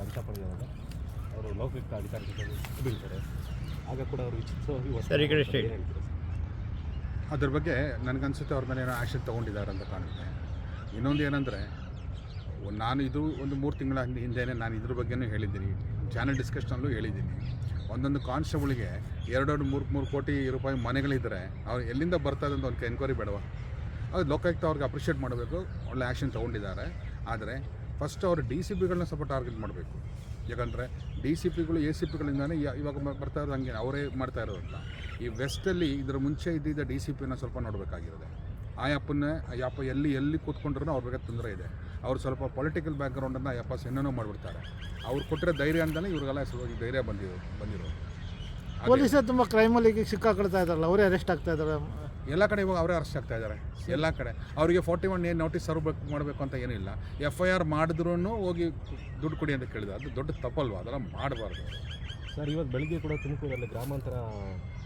ಲಂಚ ಪಡೆದಾಗ ಅವರು ಲೌಕಿಕ ಅಧಿಕಾರಿಗಳು ಬೀಳ್ತಾರೆ, ಆಗ ಕೂಡ ಅವರು ವಿಚಿತ್ರವಾಗಿ ಸರಿ ಕಡೆ ಸ್ಟೇಟ್ ಅದ್ರ ಬಗ್ಗೆ ನನಗನ್ಸುತ್ತೆ ಅವ್ರ ಮೇಲೆ ಏನೋ ಆ್ಯಕ್ಷನ್ ತೊಗೊಂಡಿದ್ದಾರೆ ಅಂತ ಕಾಣುತ್ತೆ. ಇನ್ನೊಂದು ಏನಂದರೆ, ನಾನು ಇದು ಒಂದು 3 ತಿಂಗಳ ಹಿಂದೆಯೇ ನಾನು ಇದ್ರ ಬಗ್ಗೆನೂ ಹೇಳಿದ್ದೀನಿ, ಚಾನಲ್ ಡಿಸ್ಕಷನಲ್ಲೂ ಹೇಳಿದ್ದೀನಿ. ಒಂದೊಂದು ಕಾನ್ಸ್ಟೇಬಲ್ಗೆ 2-3 ಕೋಟಿ ರೂಪಾಯಿ ಮನೆಗಳಿದ್ದರೆ ಅವ್ರು ಎಲ್ಲಿಂದ ಬರ್ತಾಯಿದೆ ಅಂತ ಒಂದು ಎನ್ಕ್ವೈರಿ ಬೇಡವಾ? ಅದು ಲೋಕಾಯುಕ್ತ ಅವ್ರಿಗೆ ಅಪ್ರಿಷಿಯೇಟ್ ಮಾಡಬೇಕು, ಒಳ್ಳೆ ಆ್ಯಕ್ಷನ್ ತೊಗೊಂಡಿದ್ದಾರೆ. ಆದರೆ ಫಸ್ಟ್ ಅವರು DCPಗಳನ್ನ ಸ್ವಲ್ಪ ಟಾರ್ಗೆಟ್ ಮಾಡಬೇಕು. ಯಾಕಂದರೆ DCPಗಳು ACPಗಳಿಂದಾನೇ ಇವಾಗ ಬರ್ತಾ ಇರೋದು, ಹಂಗೆ ಅವರೇ ಮಾಡ್ತಾ ಇರೋದು ಅಂತ. ಈ ವೆಸ್ಟಲ್ಲಿ ಇದರ ಮುಂಚೆ ಇದ್ದಿದ್ದ DCPನ ಸ್ವಲ್ಪ ನೋಡಬೇಕಾಗಿರೋದೆ. ಆ ಯಪ್ಪ ಎಲ್ಲಿ ಕೂತ್ಕೊಂಡ್ರೂ ಅವ್ರ ಬಗ್ಗೆ ತೊಂದರೆ ಇದೆ. ಅವ್ರು ಸ್ವಲ್ಪ ಪೊಲಿಟಿಕಲ್ ಬ್ಯಾಕ್ಗ್ರೌಂಡನ್ನು ಏನೇನೋ ಮಾಡಿಬಿಡ್ತಾರೆ. ಅವ್ರು ಕೊಟ್ಟಿರೋ ಧೈರ್ಯ ಅಂತಲೇ ಇವ್ರಿಗೆಲ್ಲ ಧೈರ್ಯ ಬಂದಿರೋದು. ಪೊಲೀಸರು ತುಂಬ ಕ್ರೈಮಲ್ಲಿ ಸಿಕ್ಕಾಕೊಳ್ತಾ ಇದ್ದಾರಲ್ಲ, ಅವರೇ ಅರೆಸ್ಟ್ ಆಗ್ತಾ ಇದ್ದಾರೆ. ಎಲ್ಲ ಕಡೆ ಇವಾಗ ಅವರೇ ಅರೆಸ್ಟ್ ಆಗ್ತಾ ಇದ್ದಾರೆ. ಎಲ್ಲ ಕಡೆ ಅವರಿಗೆ 41 ನೋಟಿಸ್ ಸರ್ವ್ ಮಾಡಬೇಕು ಅಂತ ಏನಿಲ್ಲ. FIR ಮಾಡಿದ್ರೂ ಹೋಗಿ ದುಡ್ಡು ಕೊಡಿ ಅಂತ ಕೇಳಿದ್ರು. ಅದು ದೊಡ್ಡ ತಪ್ಪಲ್ವ? ಅದೆಲ್ಲ ಮಾಡಬಾರ್ದು ಸರ್. ಇವತ್ತು ಬೆಳಗ್ಗೆ ಕೂಡ ತುಮಕೂರಲ್ಲಿ ಗ್ರಾಮಾಂತರ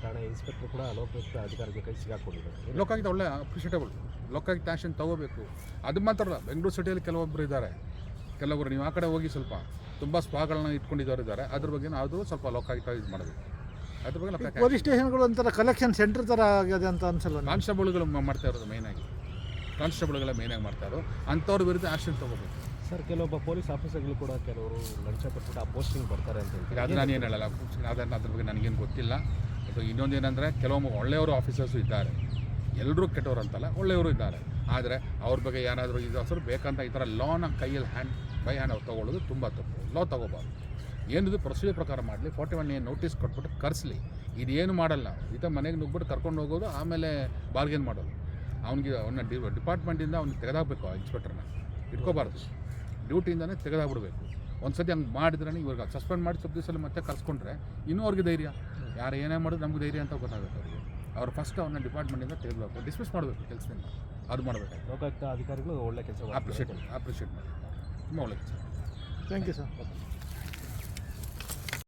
ಠಾಣೆ ಇನ್ಸ್ಪೆಕ್ಟರ್ ಕೂಡ ಲೋಕಾಯುಕ್ತ ಅಧಿಕಾರಿಗೆ ಕೈ ಸಿಗಾಕೊಂಡಿದ್ದಾರೆ. ಲೋಕಾಯುಕ್ತ ಒಳ್ಳೆ ಅಪ್ರಿಷಿಯೇಟಬಲ್, ಲೋಕಾಯುಕ್ತ ಆ್ಯಕ್ಷನ್ ತೊಗೋಬೇಕು. ಅದು ಮಾತ್ರ ಅಲ್ಲ, ಬೆಂಗಳೂರು ಸಿಟಿಯಲ್ಲಿ ಕೆಲವೊಬ್ಬರು ಇದ್ದಾರೆ, ಕೆಲವರು ನೀವು ಆ ಕಡೆ ಹೋಗಿ ಸ್ವಲ್ಪ ತುಂಬ ಸ್ಪಾಗಳನ್ನ ಇಟ್ಕೊಂಡಿದ್ದವರು ಇದ್ದಾರೆ. ಅದ್ರ ಬಗ್ಗೆ ಅದು ಸ್ವಲ್ಪ ಲೋಕಾಯುಕ್ತ ಇದು ಮಾಡಬೇಕು. ಅದ್ರ ಬಗ್ಗೆ ಪೊಲೀಸ್ ಸ್ಟೇಷನ್ಗಳು ಒಂಥರ ಕಲೆಕ್ಷನ್ ಸೆಂಟರ್ ಥರ ಆಗಿದೆ ಅಂತ ಅನ್ಸಲ್ಲ? ಕಾನ್ಸ್ಟೇಬಲ್ಗಳು ಮಾಡ್ತಾ ಇರೋದು ಮೇಯ್ನಾಗಿ, ಕಾನ್ಸ್ಟೇಬಲ್ಗಳ ಮೇಯ್ನಾಗಿ ಮಾಡ್ತಾ ಇರೋದು. ಅಂಥವ್ರ ವಿರುದ್ಧ ಆ್ಯಕ್ಷನ್ ತೊಗೋಬೇಕು ಸರ್. ಕೆಲವೊಬ್ಬ ಪೊಲೀಸ್ ಆಫೀಸರ್ಗಳು ಕೂಡ ಕೆಲವರು ಲಂಚ ಕೊಟ್ಬಿಟ್ಟು ಆ ಪೋಸ್ಟಿಂಗ್ ಬರ್ತಾರೆ ಅಂತ ಹೇಳ್ತಾರೆ. ಅದು ನಾನೇನು ಹೇಳಲ್ಲ, ಅದ್ರ ಬಗ್ಗೆ ನನಗೇನು ಗೊತ್ತಿಲ್ಲ. ಅದು ಇನ್ನೊಂದು ಏನಂದರೆ, ಕೆಲವೊಮ್ಮೆ ಒಳ್ಳೆಯವರು ಆಫೀಸರ್ಸು ಇದ್ದಾರೆ, ಎಲ್ಲರೂ ಕೆಟ್ಟವರು ಅಂತಲ್ಲ, ಒಳ್ಳೆಯವರು ಇದ್ದಾರೆ. ಆದರೆ ಅವ್ರ ಬಗ್ಗೆ ಏನಾದರೂ ಇದು ಹೆಸರು ಬೇಕಂತ ಈ ಥರ ಲಾನ ಕೈಯಲ್ಲಿ ಬೈ ಹ್ಯಾಂಡ್ ಅವ್ರು ತೊಗೊಳ್ಳೋದು ತುಂಬ ತಪ್ಪು. ಲಾ ತೊಗೋಬಾರ್ದು. ಏನಿದು ಪ್ರೊಸೀಜರ್ ಪ್ರಕಾರ ಮಾಡಲಿ, 41 ನೋಟಿಸ್ ಕೊಟ್ಬಿಟ್ಟು ಕರೆಸಲಿ. ಇದೇನು ಮಾಡಲ್ಲ, ಮನೆಗೆ ನುಗ್ಬಿಟ್ಟು ಕರ್ಕೊಂಡು ಹೋಗೋದು, ಆಮೇಲೆ ಬಾರ್ಗೇನ್ ಮಾಡೋದು. ಅವನ ಡಿಪಾರ್ಟ್ಮೆಂಟಿಂದ ಅವ್ನಿಗೆ ತೆಗೆದಾಕಬೇಕು. ಆ ಇನ್ಸ್ಪೆಕ್ಟರ್ನ ಇಟ್ಕೋಬಾರ್ದು, ಡ್ಯೂಟಿಯಿಂದನೇ ತೆಗೆದಾಗ್ಬಿಡ್ಬೇಕು. ಒಂದು ಸತಿ ಹಂಗೆ ಮಾಡಿದ್ರೆ ಇವ್ರಿಗೆ ಸಸ್ಪೆಂಡ್ ಮಾಡಿ ಸ್ವಲ್ಪ ದಿವಸದಲ್ಲಿ ಮತ್ತೆ ಕರ್ಸ್ಕೊಂಡ್ರೆ ಇನ್ನೂ ಅವ್ರಿಗೆ ಧೈರ್ಯ, ಯಾರು ಏನೇ ಮಾಡೋದು ನಮ್ಗೆ ಧೈರ್ಯ ಅಂತ ಗೊತ್ತಾಗುತ್ತೆ ಅವರಿಗೆ. ಅವ್ರು ಫಸ್ಟ್ ಅವನ್ನ ಡಿಪಾರ್ಟ್ಮೆಂಟಿಂದ ತೆಗೆದಬೇಕು, ಡಿಸ್ಮಿಸ್ ಮಾಡಬೇಕು ಕೆಲಸದಿಂದ. ಅದು ಮಾಡಬೇಕು. ಲೋಕಾಯುಕ್ತ ಅಧಿಕಾರಿಗಳು ಒಳ್ಳೆ ಕೆಲಸ ಅಪ್ರಿಷಿಯೇಟ್ ಮಾಡಿ ತುಂಬ ಒಳ್ಳೆ ಕೆಲಸ. Thank you sir.